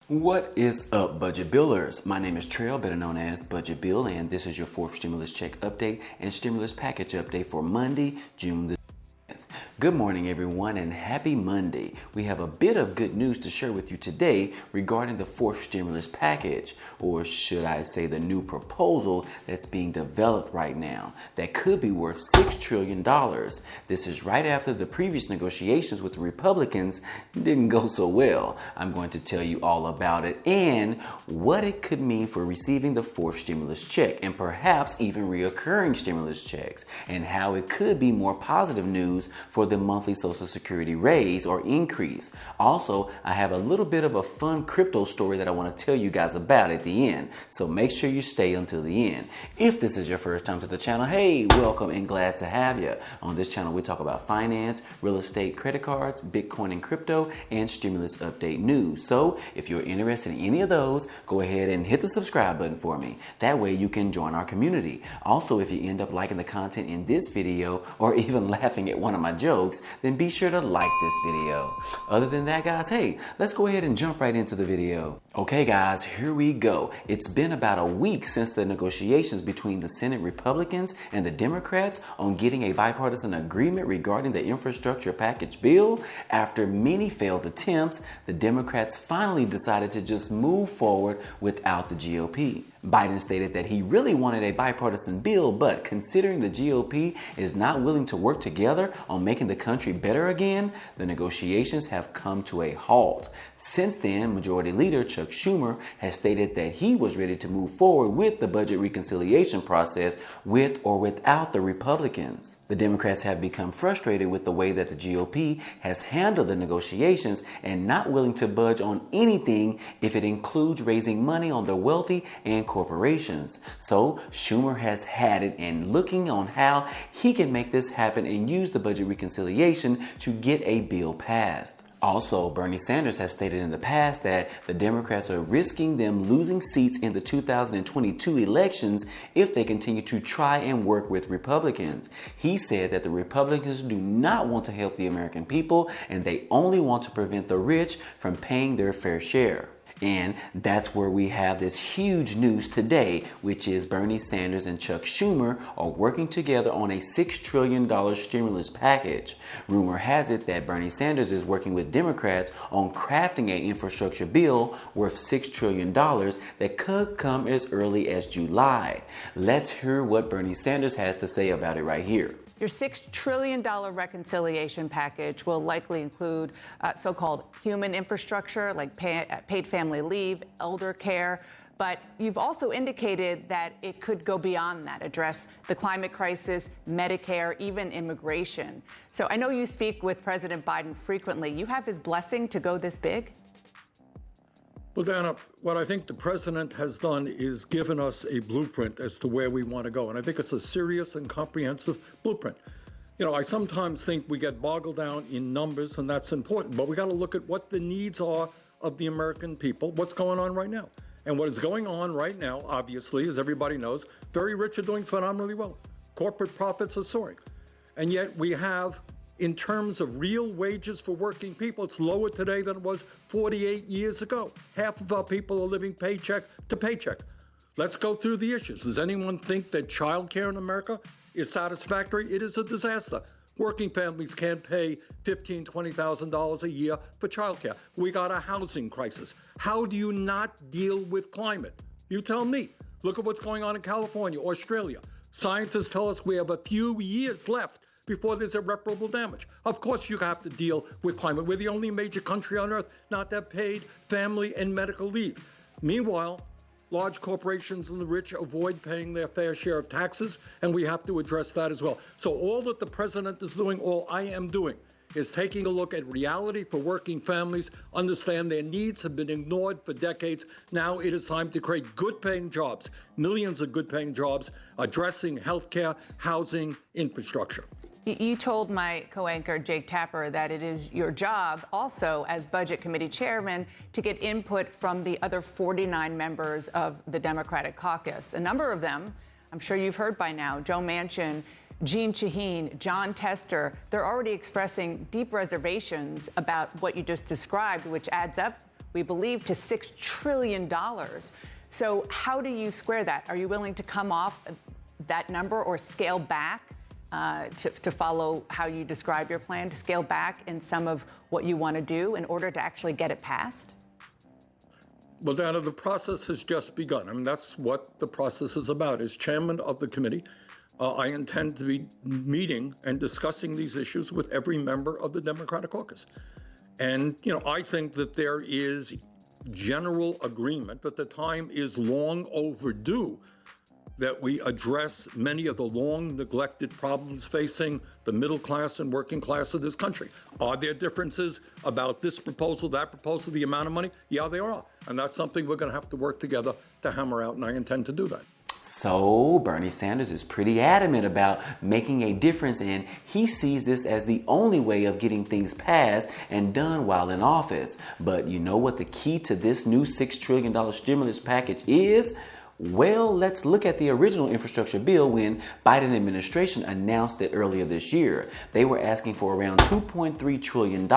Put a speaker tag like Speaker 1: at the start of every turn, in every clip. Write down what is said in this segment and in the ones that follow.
Speaker 1: What is up, Budget Billers? My name is Trail, better known as Budget Bill, and this is your fourth stimulus check update and stimulus package update for Monday, June the 10th. Good morning, everyone, and happy Monday. We have a bit of good news to share with you today regarding the fourth stimulus package, or should I say the new proposal that's being developed right now that could be worth $6 trillion. This is right after the previous negotiations with the Republicans didn't go so well. I'm going to tell you all about it and what it could mean for receiving the fourth stimulus check and perhaps even reoccurring stimulus checks, and how it could be more positive news for the monthly Social Security raise or increase. Also, I have a little bit of a fun crypto story that I want to tell you guys about at the end, so make sure you stay until the end. If this is your first time to the channel, hey, welcome and glad to have you. On this channel, we talk about finance, real estate, credit cards, Bitcoin and crypto, and stimulus update news. So if you're interested in any of those, go ahead and hit the subscribe button for me. That way you can join our community. Also, if you end up liking the content in this video or even laughing at one of my jokes, then be sure to like this video. Other than that, guys, hey, let's go ahead and jump right into the video. Okay, guys, here we go. It's been about a week since the negotiations between the Senate Republicans and the Democrats on getting a bipartisan agreement regarding the infrastructure package bill. After many failed attempts, the Democrats finally decided to just move forward without the GOP. Biden stated that he really wanted a bipartisan bill, but considering the GOP is not willing to work together on making the country better again, the negotiations have come to a halt. Since then, Majority Leader Chuck Schumer has stated that he was ready to move forward with the budget reconciliation process with or without the Republicans. The Democrats have become frustrated with the way that the GOP has handled the negotiations and not willing to budge on anything if it includes raising money on the wealthy and corporations. So Schumer has had it and looking on how he can make this happen and use the budget reconciliation to get a bill passed. Also, Bernie Sanders has stated in the past that the Democrats are risking them losing seats in the 2022 elections if they continue to try and work with Republicans. He said that the Republicans do not want to help the American people and they only want to prevent the rich from paying their fair share. And that's where we have this huge news today, which is Bernie Sanders and Chuck Schumer are working together on a $6 trillion stimulus package. Rumor has it that Bernie Sanders is working with Democrats on crafting an infrastructure bill worth $6 trillion that could come as early as July. Let's hear what Bernie Sanders has to say about it right here.
Speaker 2: Your $6 trillion reconciliation package will likely include so-called human infrastructure like paid family leave, elder care, but you've also indicated that it could go beyond that, address the climate crisis, Medicare, even immigration. So I know you speak with President Biden frequently. You have his blessing to go this big?
Speaker 3: Well, Dana, what I think the president has done is given us a blueprint as to where we want to go. And I think it's a serious and comprehensive blueprint. You know, I sometimes think we get boggled down in numbers, and that's important. But we got to look at what the needs are of the American people, what's going on right now. And what is going on right now, obviously, as everybody knows, very rich are doing phenomenally well. Corporate profits are soaring. And yet we have, in terms of real wages for working people, it's lower today than it was 48 years ago. Half of our people are living paycheck to paycheck. Let's go through the issues. Does anyone think that childcare in America is satisfactory? It is a disaster. Working families can't pay $15,000, $20,000 a year for childcare. We got a housing crisis. How do you not deal with climate? You tell me. Look at what's going on in California, Australia. Scientists tell us we have a few years left before there's irreparable damage. Of course you have to deal with climate. We're the only major country on earth not to have paid family and medical leave. Meanwhile, large corporations and the rich avoid paying their fair share of taxes, and we have to address that as well. So all that the president is doing, all I am doing, is taking a look at reality for working families, understand their needs have been ignored for decades. Now it is time to create good-paying jobs, millions of good-paying jobs, addressing healthcare, housing, infrastructure.
Speaker 2: You told my co-anchor, Jake Tapper, that it is your job also as Budget Committee Chairman to get input from the other 49 members of the Democratic caucus. A number of them, I'm sure you've heard by now, Joe Manchin, Jeanne Shaheen, John Tester, they're already expressing deep reservations about what you just described, which adds up we believe, to $6 trillion. So how do you square that? Are you willing to come off that number or scale back to follow how you describe your plan, to scale back in some of what you want to do in order to actually get it passed?
Speaker 3: Well, Dana, the process has just begun. I mean, that's what the process is about. As chairman of the committee, I intend to be meeting and discussing these issues with every member of the Democratic caucus. And, I think that there is general agreement that the time is long overdue that we address many of the long neglected problems facing the middle class and working class of this country. Are there differences about this proposal, that proposal, the amount of money? Yeah, there are. And that's something we're going to have to work together to hammer out, and I intend to do that.
Speaker 1: So Bernie Sanders is pretty adamant about making a difference, and he sees this as the only way of getting things passed and done while in office. But you know what the key to this new $6 trillion stimulus package is? Well, let's look at the original infrastructure bill when Biden administration announced it earlier this year. They were asking for around $2.3 trillion,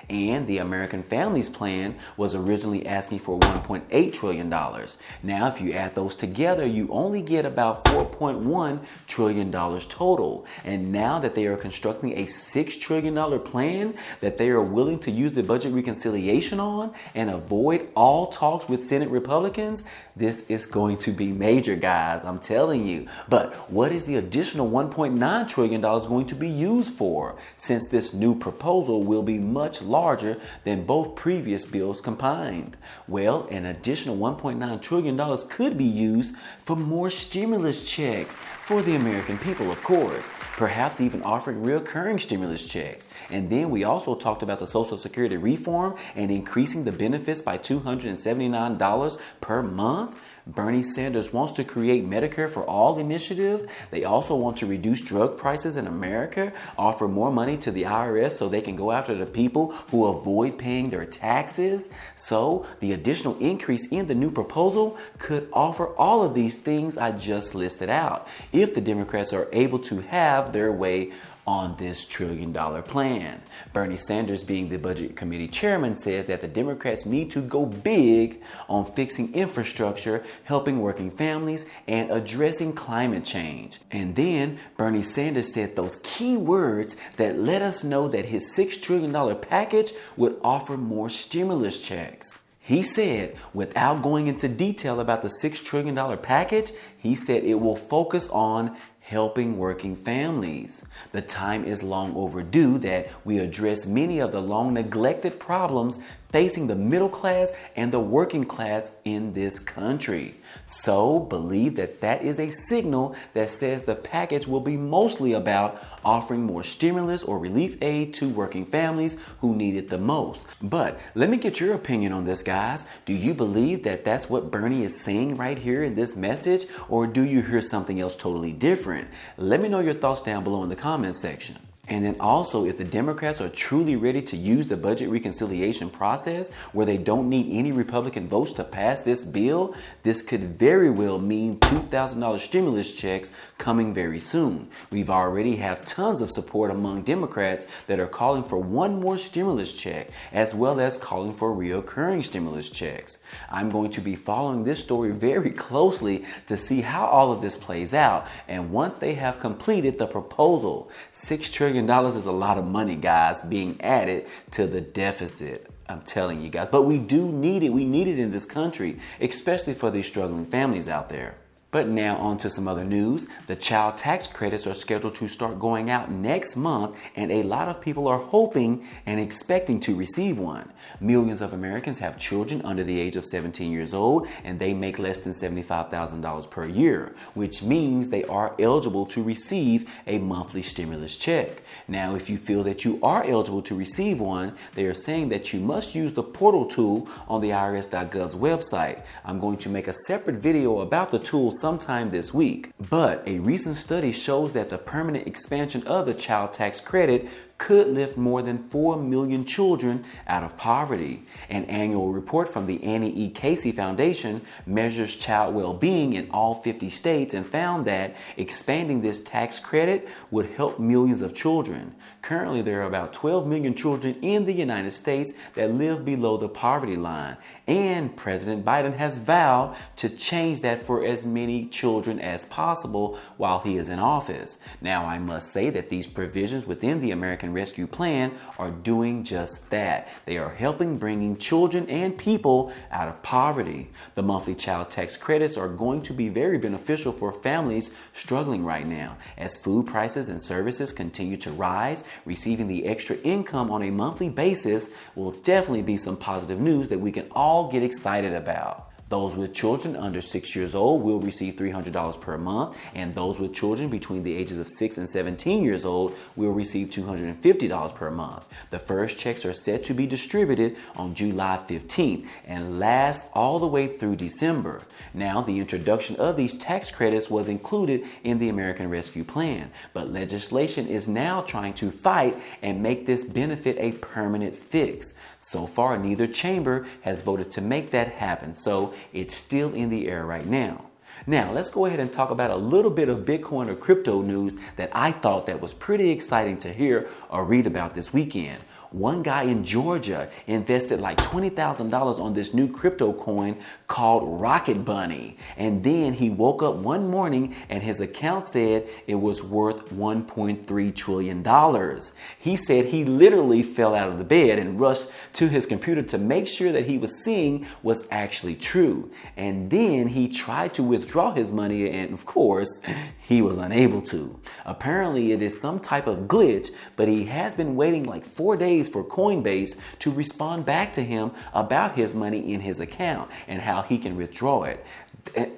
Speaker 1: and the American Families Plan was originally asking for $1.8 trillion. Now, if you add those together, you only get about $4.1 trillion total. And now that they are constructing a $6 trillion plan that they are willing to use the budget reconciliation on and avoid all talks with Senate Republicans, this is going to be major, guys, I'm telling you. But what is the additional $1.9 trillion going to be used for, since this new proposal will be much larger than both previous bills combined? Well, an additional $1.9 trillion could be used for more stimulus checks for the American people, of course, perhaps even offering recurring stimulus checks. And then we also talked about the Social Security reform and increasing the benefits by $279 per month. Bernie Sanders wants to create Medicare for All initiative. They also want to reduce drug prices in America, offer more money to the IRS so they can go after the people who avoid paying their taxes. So the additional increase in the new proposal could offer all of these things I just listed out if the Democrats are able to have their way on this $1 trillion plan. Bernie Sanders, being the Budget Committee chairman, says that the Democrats need to go big on fixing infrastructure, helping working families, and addressing climate change. And then Bernie Sanders said those key words that let us know that his $6 trillion package would offer more stimulus checks. He said, without going into detail about the $6 trillion package, he said it will focus on helping working families. The time is long overdue that we address many of the long neglected problems facing the middle class and the working class in this country. So believe that that is a signal that says the package will be mostly about offering more stimulus or relief aid to working families who need it the most. But let me get your opinion on this, guys. Do you believe that that's what Bernie is saying right here in this message, or do you hear something else totally different? Let me know your thoughts down below in the comment section. And then also, if the Democrats are truly ready to use the budget reconciliation process where they don't need any Republican votes to pass this bill, this could very well mean $2,000 stimulus checks coming very soon. We've already have tons of support among Democrats that are calling for one more stimulus check, as well as calling for recurring stimulus checks. I'm going to be following this story very closely to see how all of this plays out. And once they have completed the proposal, $6 trillion is a lot of money, guys, being added to the deficit. I'm telling you guys, but we do need it. We need it in this country, especially for these struggling families out there. But now on to some other news. The child tax credits are scheduled to start going out next month, and a lot of people are hoping and expecting to receive one. Millions of Americans have children under the age of 17 years old, and they make less than $75,000 per year, which means they are eligible to receive a monthly stimulus check. Now, if you feel that you are eligible to receive one, they are saying that you must use the portal tool on the IRS.gov's website. I'm going to make a separate video about the tool sometime this week. But a recent study shows that the permanent expansion of the child tax credit could lift more than 4 million children out of poverty. An annual report from the Annie E. Casey Foundation measures child well-being in all 50 states and found that expanding this tax credit would help millions of children. Currently, there are about 12 million children in the United States that live below the poverty line, and President Biden has vowed to change that for as many children as possible while he is in office. Now, I must say that these provisions within the American Rescue Plan are doing just that. They are helping bringing children and people out of poverty. The monthly child tax credits are going to be very beneficial for families struggling right now. As food prices and services continue to rise, receiving the extra income on a monthly basis will definitely be some positive news that we can all get excited about. Those with children under 6 years old will receive $300 per month, and those with children between the ages of 6 and 17 years old will receive $250 per month. The first checks are set to be distributed on July 15th and last all the way through December. Now, the introduction of these tax credits was included in the American Rescue Plan, but legislation is now trying to fight and make this benefit a permanent fix. So far, neither chamber has voted to make that happen, so it's still in the air right now. Now, let's go ahead and talk about a little bit of Bitcoin or crypto news that I thought that was pretty exciting to hear or read about this weekend. One guy in Georgia invested like $20,000 on this new crypto coin called Rocket Bunny. And then he woke up one morning and his account said it was worth $1.3 trillion. He said he literally fell out of the bed and rushed to his computer to make sure that he was seeing was actually true. And then he tried to withdraw his money and of course, he was unable to. Apparently it is some type of glitch, but he has been waiting like 4 days for Coinbase to respond back to him about his money in his account and how he can withdraw it.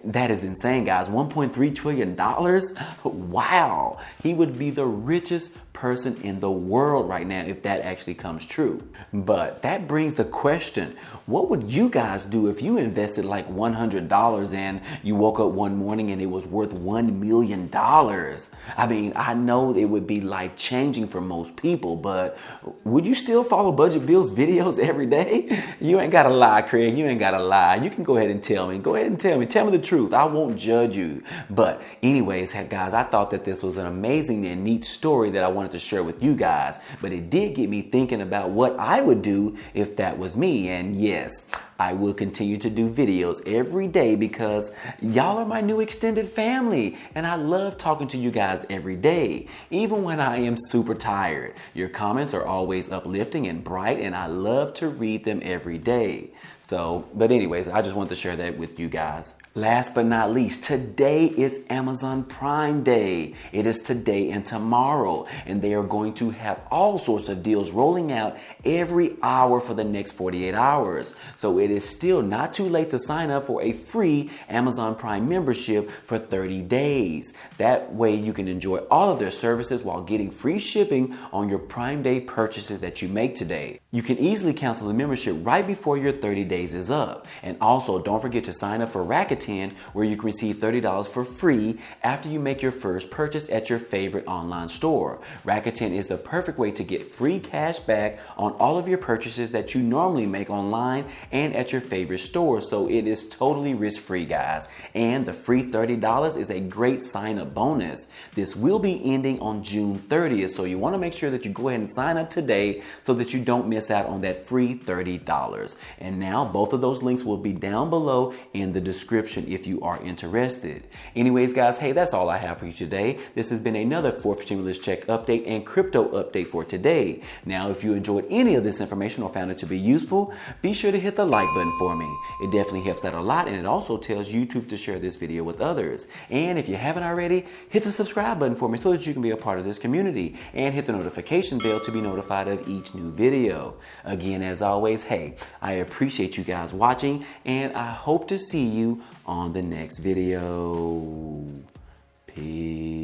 Speaker 1: That is insane, guys. $1.3 trillion? Wow. He would be the richest person in the world right now if that actually comes true. But that brings the question, what would you guys do if you invested like $100 and you woke up one morning and it was worth $1 million? I mean, I know it would be life-changing for most people, but would you still follow Budget Bill's videos every day? You ain't gotta lie, Craig. You ain't gotta lie. You can go ahead and tell me. Go ahead and tell me. Tell me the truth. I won't judge you. But anyways, guys, I thought that this was an amazing and neat story that I wanted to share with you guys. But it did get me thinking about what I would do if that was me. And yes, I will continue to do videos every day because y'all are my new extended family and I love talking to you guys every day, even when I am super tired. Your comments are always uplifting and bright and I love to read them every day. But anyways, I just want to share that with you guys. Last but not least, today is Amazon Prime Day. It is today and tomorrow, and they are going to have all sorts of deals rolling out every hour for the next 48 hours. So it is still not too late to sign up for a free Amazon Prime membership for 30 days. That way you can enjoy all of their services while getting free shipping on your Prime Day purchases that you make today. You can easily cancel the membership right before your 30 days is up. And also don't forget to sign up for Rakuten, where you can receive $30 for free after you make your first purchase at your favorite online store. Rakuten is the perfect way to get free cash back on all of your purchases that you normally make online and at your favorite store. So it is totally risk-free, guys. And the free $30 is a great sign-up bonus. This will be ending on June 30th, so you want to make sure that you go ahead and sign up today so that you don't miss out on that free $30. And now both of those links will be down below in the description if you are interested. Anyways, guys, hey, that's all I have for you today. This has been another fourth stimulus check update and crypto update for today. Now, if you enjoyed any of this information or found it to be useful, be sure to hit the like button for me. It definitely helps out a lot, and it also tells YouTube to share this video with others. And if you haven't already, hit the subscribe button for me so that you can be a part of this community, and hit the notification bell to be notified of each new video. Again, as always, hey, I appreciate you guys watching, and I hope to see you on the next video. Peace.